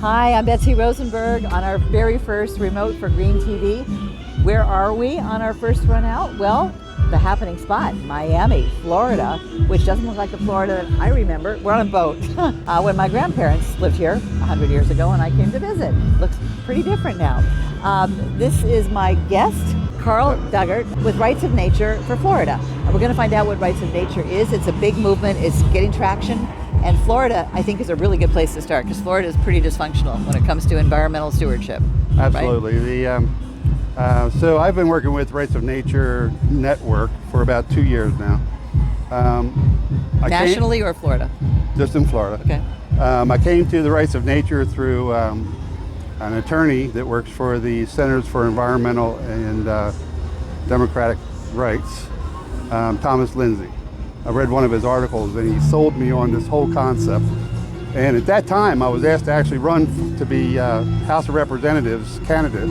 Hi, I'm Betsy Rosenberg on our very first remote for Green TV. Where are we on our first run out? Well, the happening spot, Miami, Florida, which doesn't look like the Florida that I remember. We're on a boat. When my grandparents lived here 100 years ago and I came to visit. Looks pretty different now. This is my guest, Karl Deigert, with Rights of Nature for Florida. And we're going to find out what Rights of Nature is. It's a big movement. It's getting traction. And Florida, I think, is a really good place to start because Florida is pretty dysfunctional when it comes to environmental stewardship. Absolutely. Right? So I've been working with Rights of Nature Network for about 2 years now. Nationally or Florida? Just in Florida. Okay. I came to the Rights of Nature through an attorney that works for the Centers for Environmental and Democratic Rights, Thomas Lindsay. I read one of his articles and he sold me on this whole concept. And at that time, I was asked to actually run to be House of Representatives candidate.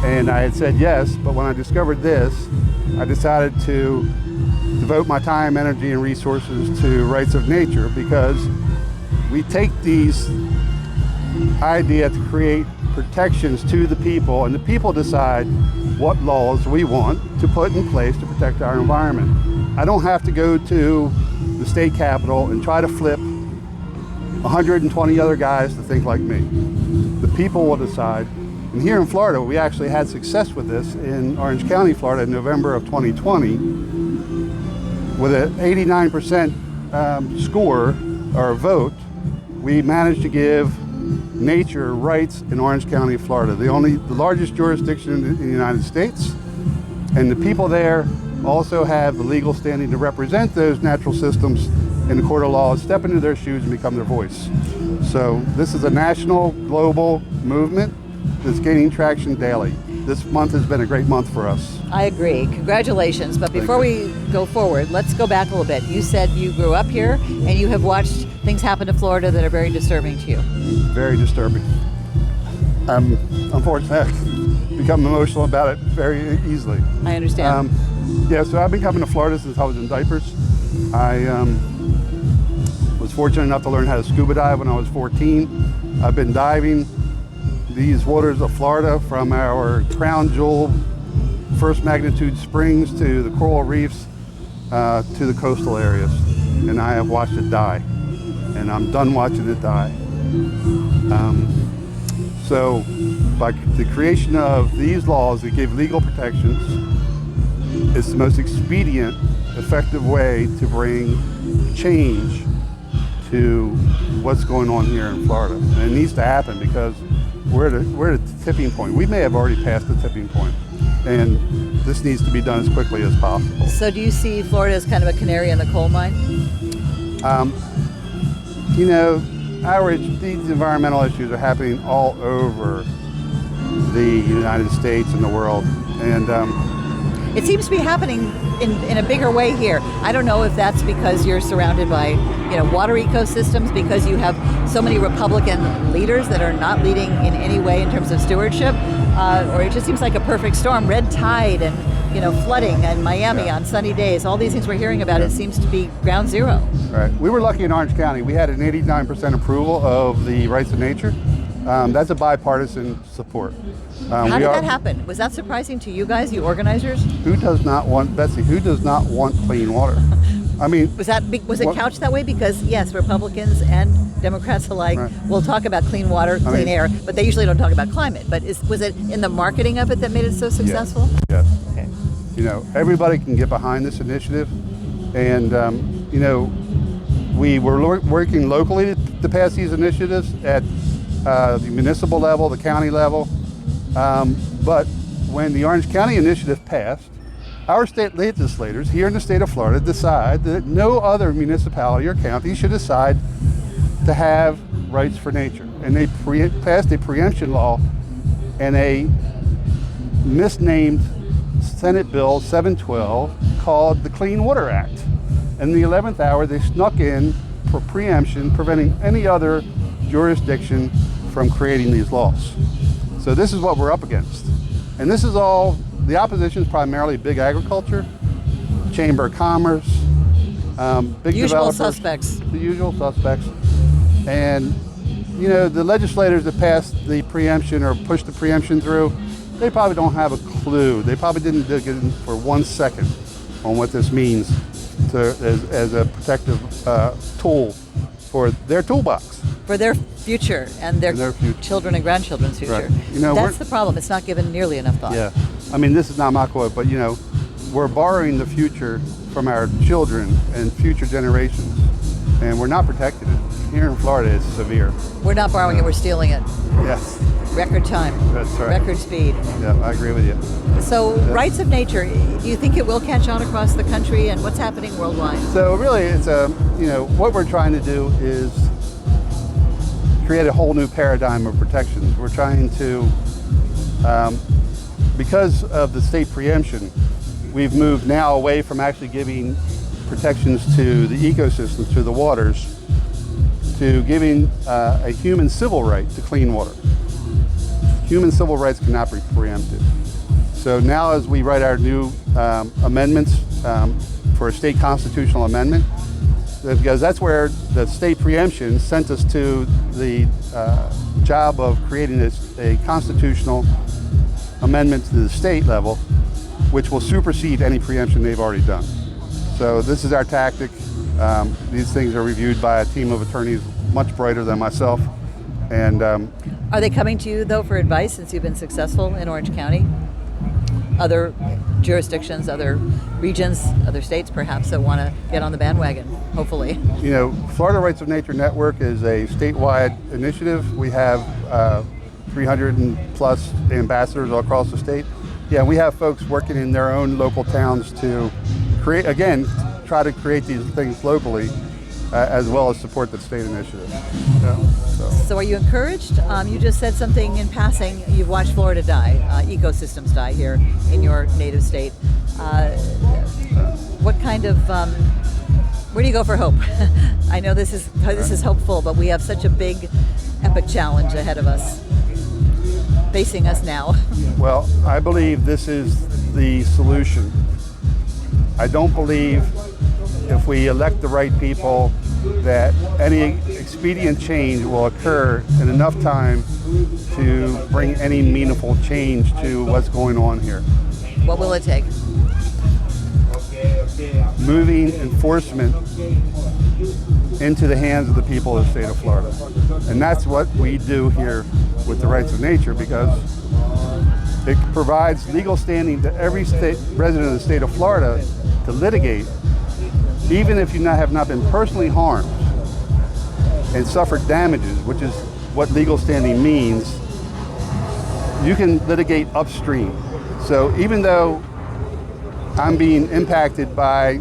And I had said yes, but when I discovered this, I decided to devote my time, energy, and resources to Rights of Nature because we take these idea to create protections to the people, and the people decide what laws we want to put in place to protect our environment. I don't have to go to the state capitol and try to flip 120 other guys to think like me. The people will decide. And here in Florida, we actually had success with this in Orange County, Florida in November of 2020 with an 89% score or vote. We managed to give nature rights in Orange County, Florida, the largest jurisdiction in the United States. And the people there also have the legal standing to represent those natural systems in the court of law, step into their shoes and become their voice. So this is a national, global movement that's gaining traction daily. This month has been a great month for us. I agree. Congratulations. But before we go forward, let's go back a little bit. You said you grew up here and you have watched things happen to Florida that are very disturbing to you. Very disturbing. Unfortunately, I become emotional about it very easily. I understand. So I've been coming to Florida since I was in diapers. I was fortunate enough to learn how to scuba dive when I was 14. I've been diving these waters of Florida from our crown jewel first magnitude springs to the coral reefs to the coastal areas. And I have watched it die. And I'm done watching it die. So by the creation of these laws that give legal protections, it's the most expedient, effective way to bring change to what's going on here in Florida. And it needs to happen because we're at a tipping point. We may have already passed the tipping point, and this needs to be done as quickly as possible. So do you see Florida as kind of a canary in the coal mine? These environmental issues are happening all over the United States and the world, and it seems to be happening in a bigger way here. I don't know if that's because you're surrounded by, water ecosystems, because you have so many Republican leaders that are not leading in any way in terms of stewardship, or it just seems like a perfect storm. Red tide and, flooding in Miami on sunny days. All these things we're hearing about, it seems to be ground zero. Right. We were lucky in Orange County. We had an 89% approval of the Rights of Nature. That's a bipartisan support. How did that happen? Was that surprising to you guys, you organizers? Who does not want clean water? I mean, was it couched that way? Because yes, Republicans and Democrats alike will talk about clean water, clean air, but they usually don't talk about climate. But was it in the marketing of it that made it so successful? Yes. Okay. Everybody can get behind this initiative, and we were working locally to pass these initiatives at the municipal level, the county level. But when the Orange County initiative passed, our state legislators here in the state of Florida decide that no other municipality or county should decide to have rights for nature. And they passed a preemption law and a misnamed Senate Bill 712 called the Clean Water Act. In the 11th hour, they snuck in for preemption, preventing any other jurisdiction from creating these laws. So this is what we're up against. And this is all, the opposition is primarily big agriculture, Chamber of Commerce, big usual developers. suspects. The usual suspects. And, You know, the legislators that passed the preemption or pushed the preemption through, they probably don't have a clue. They probably didn't dig in for 1 second on what this means as a protective tool for their toolbox. For their future and their future. Children and grandchildren's future. Right. You know, that's the problem. It's not given nearly enough thought. Yeah. I mean, this is not my quote, but you know, we're borrowing the future from our children and future generations, and we're not protecting it. Here in Florida, it's severe. We're not borrowing it, we're stealing it. Yes. Record time. That's right. Record speed. Yeah, I agree with you. So, rights of nature, do you think it will catch on across the country, and what's happening worldwide? So really, it's you know, what we're trying to do is create a whole new paradigm of protections. We're trying to, because of the state preemption, we've moved now away from actually giving protections to the ecosystems, to the waters, to giving a human civil right to clean water. Human civil rights cannot be preempted. So now as we write our new amendments for a state constitutional amendment, because that's where the state preemption sent us to the job of creating a constitutional amendment to the state level, which will supersede any preemption they've already done. So this is our tactic. These things are reviewed by a team of attorneys much brighter than myself. And are they coming to you, though, for advice since you've been successful in Orange County? Other jurisdictions, other regions, other states perhaps that want to get on the bandwagon, hopefully. You know, Florida Rights of Nature Network is a statewide initiative. We have 300 and plus ambassadors all across the state. Yeah, we have folks working in their own local towns to create, again, try to create these things locally, as well as support the state initiative. Yeah, so are you encouraged? You just said something in passing. You've watched Florida die, ecosystems die here in your native state. What kind of, where do you go for hope? I know this is hopeful, but we have such a big, epic challenge ahead of us, facing us now. Well, I believe this is the solution. I don't believe if we elect the right people that any expedient change will occur in enough time to bring any meaningful change to what's going on here. What will it take? Moving enforcement into the hands of the people of the state of Florida. And that's what we do here with the Rights of Nature, because it provides legal standing to every state resident of the state of Florida to litigate, even if you have not been personally harmed and suffered damages, which is what legal standing means. You can litigate upstream. So even though I'm being impacted by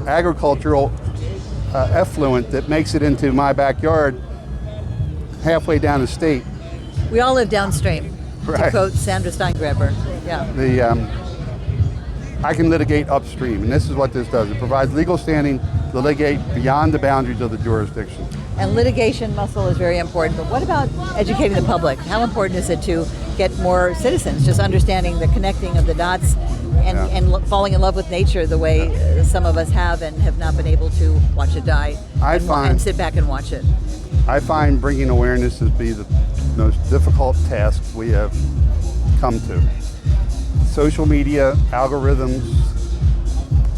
agricultural effluent that makes it into my backyard halfway down the state. We all live downstream, right. To quote Sandra Steingraber. Yeah. I can litigate upstream, and this is what this does. It provides legal standing to litigate beyond the boundaries of the jurisdiction. And litigation muscle is very important, but what about educating the public? How important is it to get more citizens just understanding the connecting of the dots and falling in love with nature the way some of us have and have not been able to watch it die and sit back and watch it? I find bringing awareness to be the most difficult task we have come to. Social media algorithms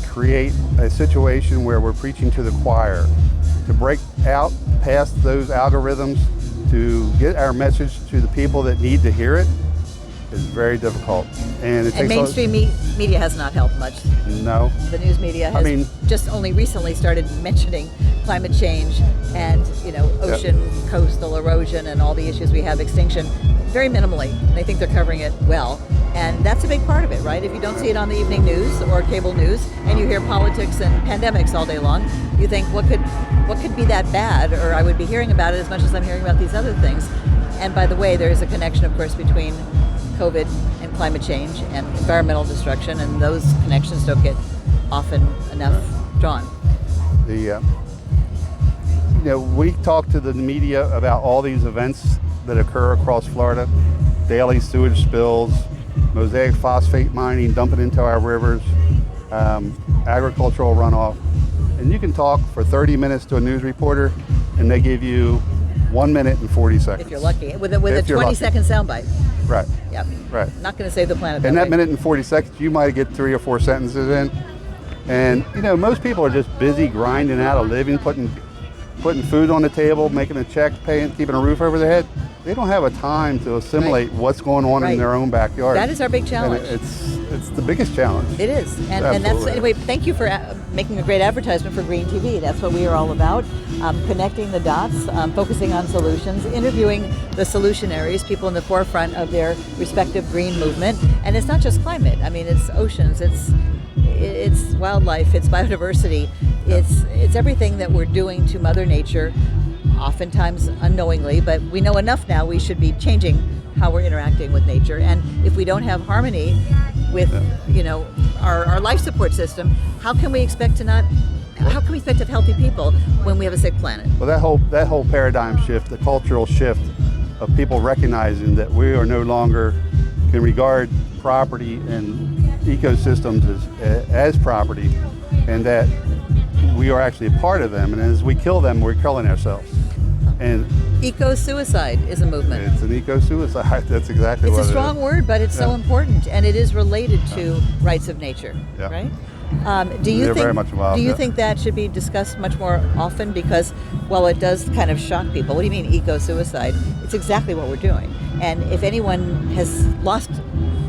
create a situation where we're preaching to the choir. To break out past those algorithms, to get our message to the people that need to hear it, is very difficult. And mainstream media has not helped much. No. The news media has just only recently started mentioning climate change and ocean coastal erosion and all the issues we have, extinction, very minimally. They think they're covering it well. And that's a big part of it, right? If you don't see it on the evening news or cable news and you hear politics and pandemics all day long, you think, what could be that bad? Or I would be hearing about it as much as I'm hearing about these other things. And by the way, there is a connection, of course, between COVID and climate change and environmental destruction, and those connections don't get often enough drawn. We talk to the media about all these events that occur across Florida, daily sewage spills, mosaic phosphate mining, dumping into our rivers, agricultural runoff. And you can talk for 30 minutes to a news reporter and they give you 1 minute and 40 seconds. If you're lucky, with a If you're 20-second soundbite. Right. Yep. Right. Not going to save the planet. In that way. minute and 40 seconds, you might get 3 or 4 sentences in. And, you know, most people are just busy grinding out a living, putting food on the table, making a check, paying, keeping a roof over their head. They don't have a time to assimilate what's going on in their own backyard. That is our big challenge. And it's the biggest challenge. It is. And that's, anyway, thank you for making a great advertisement for Green TV. That's what we are all about. Connecting the dots, focusing on solutions, interviewing the solutionaries, people in the forefront of their respective green movement. And it's not just climate. I mean, it's oceans, it's wildlife, it's biodiversity, it's everything that we're doing to Mother Nature, oftentimes unknowingly, but we know enough now we should be changing how we're interacting with nature. And if we don't have harmony with, you know, our life support system, how can we expect to have healthy people when we have a sick planet? Well, that whole paradigm shift, the cultural shift of people recognizing that we are no longer can regard property and ecosystems as property, and that we are actually a part of them, and as we kill them, we're killing ourselves. And eco-suicide is a movement. It's an eco-suicide. That's exactly what it is. It's a strong word, but it's so important, and it is related to rights of nature, right? Do you think that should be discussed much more often? Because while it does kind of shock people, what do you mean eco-suicide? It's exactly what we're doing. And if anyone has lost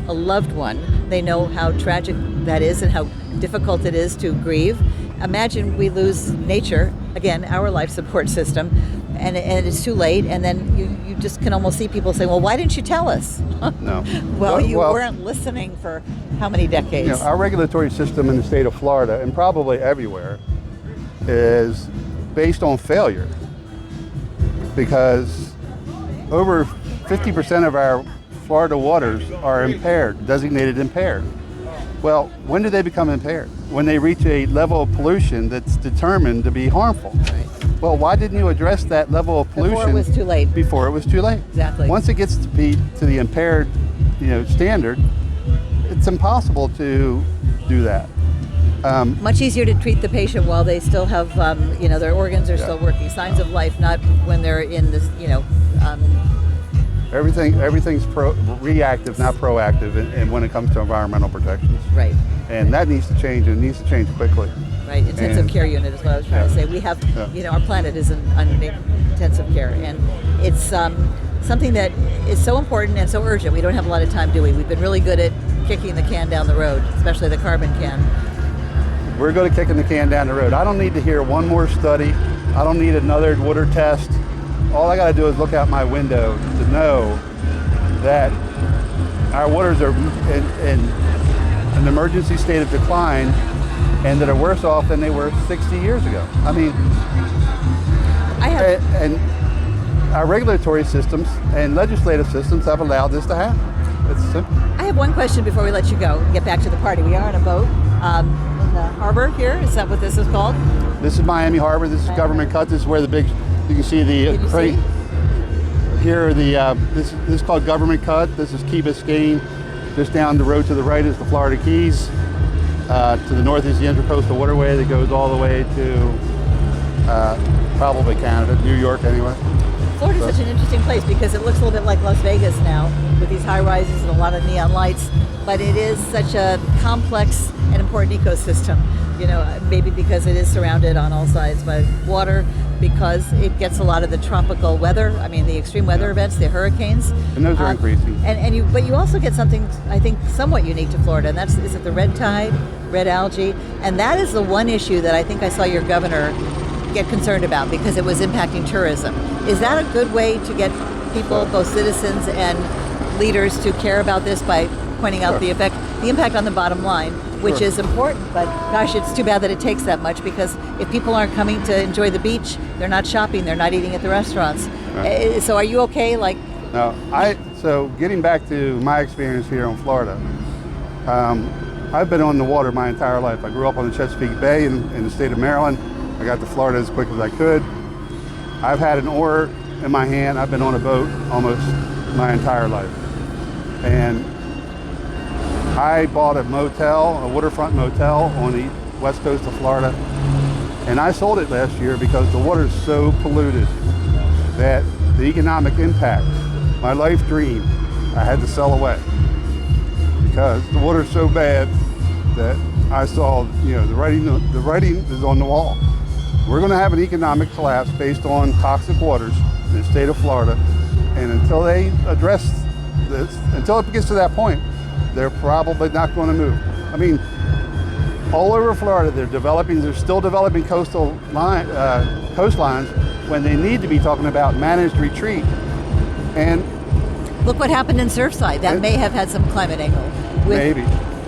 a loved one, they know how tragic that is and how difficult it is to grieve. Imagine we lose nature, again, our life support system, and it's too late, and then you just can almost see people say, well, why didn't you tell us? No. Well, you weren't listening for how many decades? You know, our regulatory system in the state of Florida, and probably everywhere, is based on failure, because over 50% of our Florida waters are impaired, designated impaired. Well, when do they become impaired? When they reach a level of pollution that's determined to be harmful. Right. Well, why didn't you address that level of pollution before it was too late? Before it was too late. Exactly. Once it gets to the impaired, standard, it's impossible to do that. Much easier to treat the patient while they still have, their organs are still working. Signs of life, not when they're in this, Everything's reactive, not proactive, and when it comes to environmental protections. Right. And that needs to change, and it needs to change quickly. Right, intensive care unit is what I was trying to say. We have, our planet is underneath intensive care, and it's something that is so important and so urgent. We don't have a lot of time, do we? We've been really good at kicking the can down the road, especially the carbon can. We're good at kicking the can down the road. I don't need to hear one more study. I don't need another water test. All I got to do is look out my window to know that our waters are in an emergency state of decline, and that are worse off than they were 60 years ago. I mean, and our regulatory systems and legislative systems have allowed this to happen. It's simple. I have one question before we let you go and get back to the party. We are on a boat in the harbor here. Is that what this is called? This is Miami Harbor. This is Government Cut. This is where you can see the crane. Here are this is called Government Cut. This is Key Biscayne. Just down the road to the right is the Florida Keys. To the north is the Intracoastal Waterway that goes all the way to probably Canada, New York anyway. Florida's such an interesting place because it looks a little bit like Las Vegas now with these high rises and a lot of neon lights, but it is such a complex and important ecosystem, maybe because it is surrounded on all sides by water, because it gets a lot of the tropical weather, the extreme weather events, the hurricanes. And those are increasing. But you also get something, I think, somewhat unique to Florida, and is it the red tide, red algae? And that is the one issue that I think I saw your governor get concerned about because it was impacting tourism. Is that a good way to get people, both citizens and leaders, to care about this by pointing out the impact on the bottom line, which is important, but gosh, it's too bad that it takes that much, because if people aren't coming to enjoy the beach, they're not shopping, they're not eating at the restaurants. Right. So are you okay? So getting back to my experience here in Florida, I've been on the water my entire life. I grew up on the Chesapeake Bay in the state of Maryland. I got to Florida as quick as I could. I've had an oar in my hand. I've been on a boat almost my entire life. And I bought a waterfront motel on the west coast of Florida, and I sold it last year because the water is so polluted that the economic impact, my life dream, I had to sell away because the water's so bad that I saw, the writing is on the wall. We're going to have an economic collapse based on toxic waters in the state of Florida, and until they address this, until it gets to that point, they're probably not going to move. I mean, all over Florida, they're still developing coastlines when they need to be talking about managed retreat. And look what happened in Surfside. That may have had some climate angle. Maybe.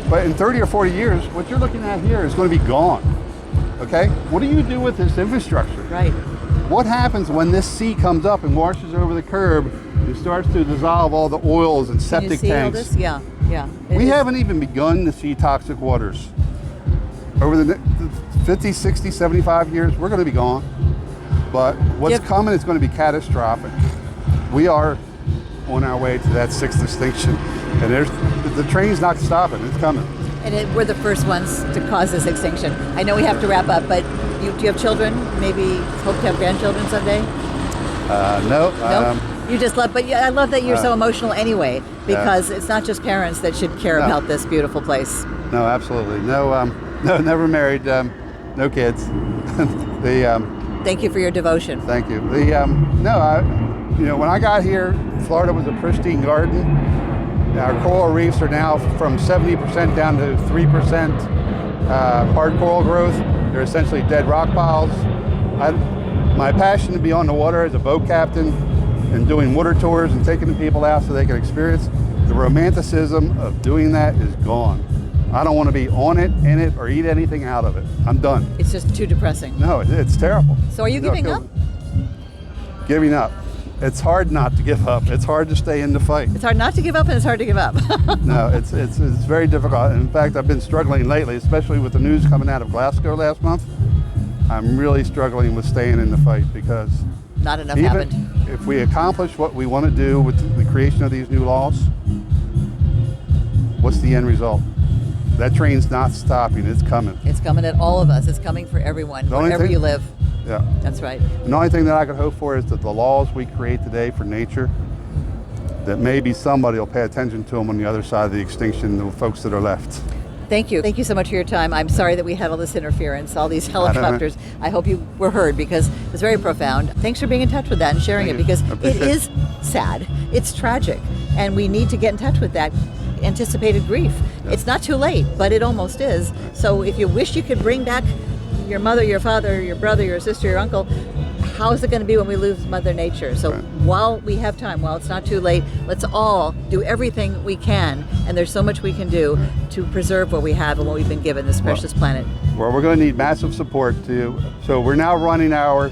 But in 30 or 40 years, what you're looking at here is going to be gone. Okay? What do you do with this infrastructure? Right. What happens when this sea comes up and washes over the curb and starts to dissolve all the oils and septic Can you see tanks? all this? Yeah, yeah. We haven't even begun to see toxic waters. Over the 50, 60, 75 years, we're going to be gone. But what's coming is going to be catastrophic. We are on our way to that sixth extinction. And the train's not stopping, it's coming. And we're the first ones to cause this extinction. I know we have to wrap up, but do you have children? Maybe hope to have grandchildren someday? No. You just love, but I love that you're so emotional anyway, because it's not just parents that should care about this beautiful place. No, absolutely. No, never married, no kids. Thank you for your devotion. Thank you. When I got here, Florida was a pristine garden. Our coral reefs are now from 70% down to 3% hard coral growth. They're essentially dead rock piles. My passion to be on the water as a boat captain and doing water tours and taking the people out so they can experience, the romanticism of doing that is gone. I don't want to be on it, in it, or eat anything out of it. I'm done. It's just too depressing. No, it's terrible. So are you giving up? Giving up. It's hard not to give up. It's hard to stay in the fight. It's hard not to give up, and it's hard to give up. No, it's very difficult. In fact, I've been struggling lately, especially with the news coming out of Glasgow last month. I'm really struggling with staying in the fight because not enough happened. If we accomplish what we want to do with the creation of these new laws, what's the end result? That train's not stopping. It's coming. It's coming at all of us. It's coming for everyone, wherever you live. Yeah. That's right. The only thing that I could hope for is that the laws we create today for nature, that maybe somebody will pay attention to them on the other side of the extinction, the folks that are left. Thank you. Thank you so much for your time. I'm sorry that we had all this interference, all these helicopters. I hope you were heard because it's very profound. Thanks for being in touch with that and sharing it because it is sad. It's tragic. And we need to get in touch with that anticipated grief. Yeah. It's not too late, but it almost is. So if you wish you could bring back your mother, your father, your brother, your sister, your uncle, how is it going to be when we lose Mother Nature? So while we have time, while it's not too late, let's all do everything we can, and there's so much we can do to preserve what we have and what we've been given, this precious planet. Well, we're going to need massive support so we're now running our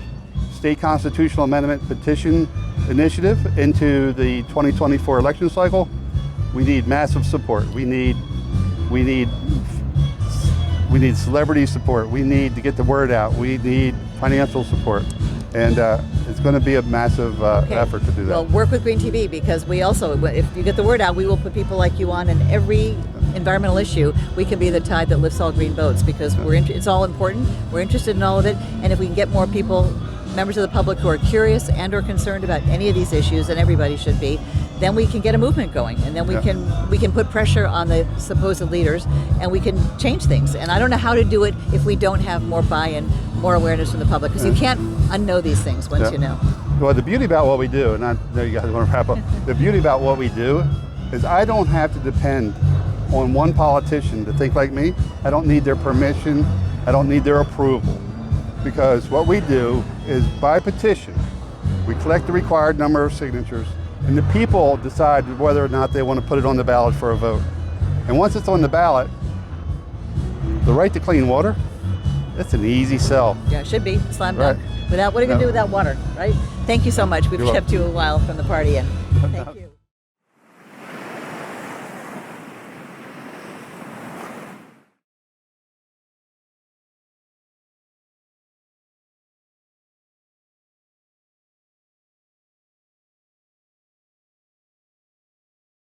state constitutional amendment petition initiative into the 2024 election cycle. We need massive support. We need celebrity support. We need to get the word out. We need financial support. And it's going to be a massive effort to do that. Well, work with Green TV because we also, if you get the word out, we will put people like you on, and every environmental issue, we can be the tide that lifts all green boats because it's all important. We're interested in all of it. And if we can get more people, members of the public who are curious and or concerned about any of these issues, and everybody should be, then we can get a movement going, and then we can put pressure on the supposed leaders, and we can change things. And I don't know how to do it if we don't have more buy-in, more awareness from the public, because you can't unknow these things once you know. Well, the beauty about what we do, and I know you guys want to wrap up, the beauty about what we do is I don't have to depend on one politician to think like me. I don't need their permission. I don't need their approval, because what we do is by petition, we collect the required number of signatures, and the people decide whether or not they want to put it on the ballot for a vote. And once it's on the ballot, the right to clean water, it's an easy sell. Yeah, it should be. Slam dunk. What are you going to do without water, right? Thank you so much. We've kept you a while from the party, and thank you.